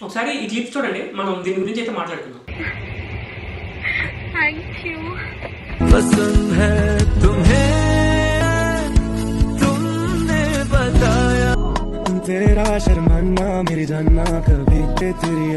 ఒకసారి ఈ క్లిప్స్ చూడండి, మనం దీని గురించి అయితే మాట్లాడుకుందాం. Thank you. पसंद है तुम्हें, तुमने बताया तेरा शर्माना मेरी जानना कभी तेरी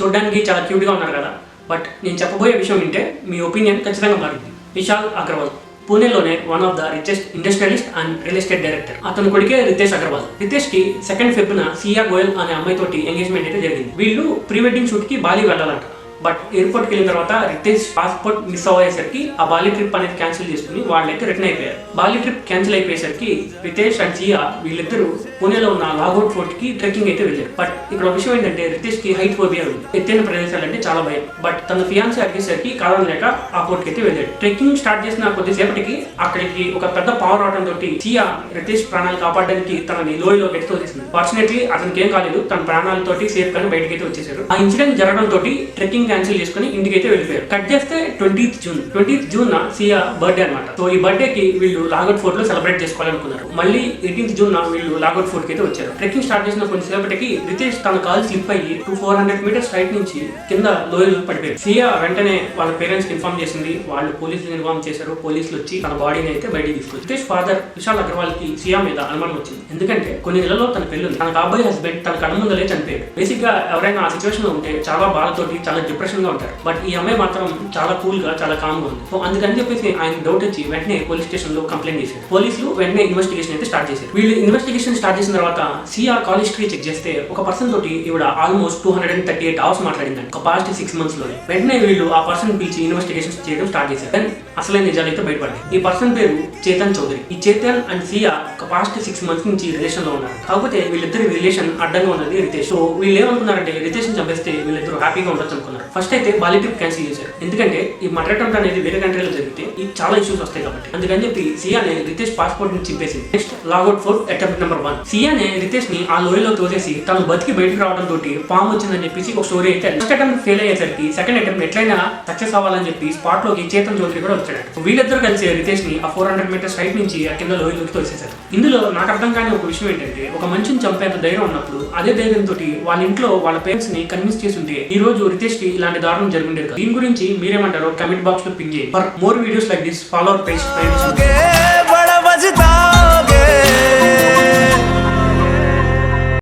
చూడడానికి చాలా క్యూట్గా ఉన్నారు కదా, బట్ నేను చెప్పబోయే విషయం వింటే మీ ఒపీనియన్ ఖచ్చితంగా మారింది. విశాల్ అగర్వాల్ పూణేలోనే one of the richest industrialist and real estate director. అతని కొడుకే రితేష్ అగర్వాల్. రితేష్ కి 2nd ఫెబ్రవరిన సియా గోయల్ అనే అమ్మాయితోటి ఎంగేజ్మెంట్ అయితే జరిగింది. వీళ్ళు ప్రీ వెడ్డింగ్ షూట్ కి బాలి వెళ్ళాలంట. బట్ ఎయిర్పోర్ట్కి వెళ్ళిన తర్వాత రితేష్ పాస్పోర్ట్ మిస్ అయ్యేసరికి ఆ బాలి ట్రిప్ అనేది క్యాన్సిల్ చేసుకుని వాళ్ళైతే రిటర్న్ అయిపోయారు. బాలి ట్రిప్ క్యాన్సిల్ అయిపోయేసరికి రితేష్ అండ్ సియా వీళ్ళిద్దరూ పూణేలో ఉన్న లాగౌట్ ఫోర్ట్ కి ట్రెక్కింగ్ అయితే వెళ్ళారు. బట్ ఇక్కడ విషయం ఏంటంటే రితేష్ కి హైట్ ఫోబియా ఉంది, ఎత్తైన ప్రదేశాలంటే చాలా భయం. బట్ తన ఫియాన్సీ అడిగేసరికి కారణం లేక ఆ ఫోర్ట్ కి అయితే వెళ్ళాడు. ట్రెక్కింగ్ స్టార్ట్ చేసిన కొద్దిసేపటికి అక్కడికి ఒక పెద్ద పవర్ రావడం తోటి సియా రితేష్ ప్రాణాలు కాపాడడానికి తనని లోయలో ఎత్తుతోసేసింది. ఫార్చునేట్లీ అతనికి ఏం కాలేదు, తన ప్రాణాలతోటి సేఫ్ గానీ బయటకి అయితే వచ్చేసారు. ఆ ఇన్సిడెంట్ జరగడం తోటి ట్రెక్కింగ్ క్యాన్సిల్ చేసుకుని ఇంటికైతే వెళ్ళిపోయారు. కట్ చేస్తే 20th జూన్ సియా బర్త్డే అనమాట. సో ఈ బర్త్డే కి వీళ్ళు లాగౌట్ ఫోర్ట్ లో సెలబ్రేట్ చేసుకోవాలనుకున్నారు. మళ్ళీ 18th జూన్ వీళ్ళు లాగౌట్ ఫోర్ట్ కి అయితే వచ్చారు. ట్రెక్కింగ్ స్టార్ట్ చేసిన కొంచెంసేపటికి రితేష్ తన కాల్ స్లిప్ అయ్యి 400 మీటర్స్ హైట్ నుంచి కింద లోయలు పడిపోయారు. సియా వెంటనే వాళ్ళ పేరెంట్స్ కి ఇన్ఫార్మ్ చేసింది. వాళ్ళు పోలీసులు ఇన్ఫార్మ్ చేశారు. పోలీసులు వచ్చి తన బాడీని అయితే బయటికి తీసుకొచ్చారు. రితేష్ ఫాదర్ విశాల్ అగర్వాల్ కి సియా మీద అనుమానం వచ్చింది. ఎందుకంటే కొన్ని నెలల్లో తన పెళ్లి ఉంది. తన కాబోయే హస్బెండ్ తన కళ్ళ ముందలే చనిపోయాడు. బేసిక్ గా ఎవరైనా ఆ సిచువేషన్ లో ఉంటే చాలా బాధతోటి చాలా డిప్రెషన్ గా ఉంటారు. బట్ ఈ అమ్మాయి మాత్రం చాలా కూల్ గా చాలా కామ్ గా ఉంది. సో అందుకని చెప్పేసి ఆయన డౌట్ వచ్చి వెంటనే పోలీస్ స్టేషన్ లో కంప్లైంట్ చేశారు. పోలీసులు వెంటనే ఇన్వెస్టిగేషన్ అయితే స్టార్ట్ చేశారు. వీళ్ళు ఇన్వెస్టిగేషన్ స్టార్ట్ చేసిన తర్వాత సియా కాల్ హిస్టరీ చెక్ చేస్తే ఒక పర్సన్ తోటి ఈవిడ ఆల్మోస్ట్ 238 అవర్స్ మాట్లాడిందండి ఒక పాస్ట్ 6 months లోనే. వెంటనే వీళ్ళు ఆ పర్సన్ పిలిచి ఇన్వెస్టిగేషన్ చేయడం స్టార్ట్ చేశారు. దెన్ అసలైన నిజాలు అయితే బయటపడ్డాయి. ఈ పర్సన్ పేరు చేతన్ చౌదరి. ఈ చేతన్ అండ్ సియా ఒక పాస్ట్ 6 months నుంచి రిలేషన్ లో ఉన్నారు. కాకపోతే వీళ్ళిద్దరి రిలేషన్ అడ్డంగా ఉన్నది రితేష్. సో వీళ్ళు ఏమనుకున్నారంటే రితేష్ చంపేస్తే వీళ్ళిద్దరు హ్యాపీగా ఉండొచ్చు అనుకున్నారు. ఫస్ట్ అయితే బాలి ట్రిప్ క్యాన్సిల్ చేశారు. ఎందుకంటే ఈ మర్డర్ అటెంప్ట్ అనేది వేరే కంట్రీలో జరిగితే ఈ చాలా ఇష్యూస్ వస్తాయి కాబట్టి. అందుకని చెప్పి సియానే రితేష్ పాస్పోర్ట్ ని చింపేసింది. నెక్స్ట్ లాగౌట్ ఫోర్ట్ అటెంప్ట్ నెంబర్ 1. సియానే రితేష్ ని ఆ లోయలో తోసేసి తను బతికి బయటకు రావడం తోటి పాము వచ్చిందని చెప్పేసి ఒక స్టోరీ అయితే. ఫస్ట్ అటెంప్ట్ ఫెయిల్ అయ్యేసరికి సెకండ్ అటెంప్ట్ ఎట్లయినా సక్సెస్ అవ్వాలని చెప్పి స్పాట్ లోకి చేతన్ చౌదరి కూడా వచ్చాడు. వీళ్ళిద్దరు కలిసి రితేష్ ని ఆ 400 మీటర్స్ హైట్ నుంచి ఆ కింద లోయలోకి తోసేశారు. ఇందులో నాకు అర్థం కాని ఒక విషయం ఏంటంటే ఒక మనిషిని చంపేంత ధైర్యం ఉన్నప్పుడు అదే ధైర్యంతో వాళ్ళ ఇంట్లో వాళ్ళ పేరెంట్స్ ని కన్విన్స్ చేసి ఉంటే ఈ రోజు రితేష్ కి ఇలాంటి దారుణం జరుగుండేది. దీని గురించి మీరేమంటారో కమెంట్ బాక్స్ లో పింగ్ చేయండి. For more videos like this follow our page.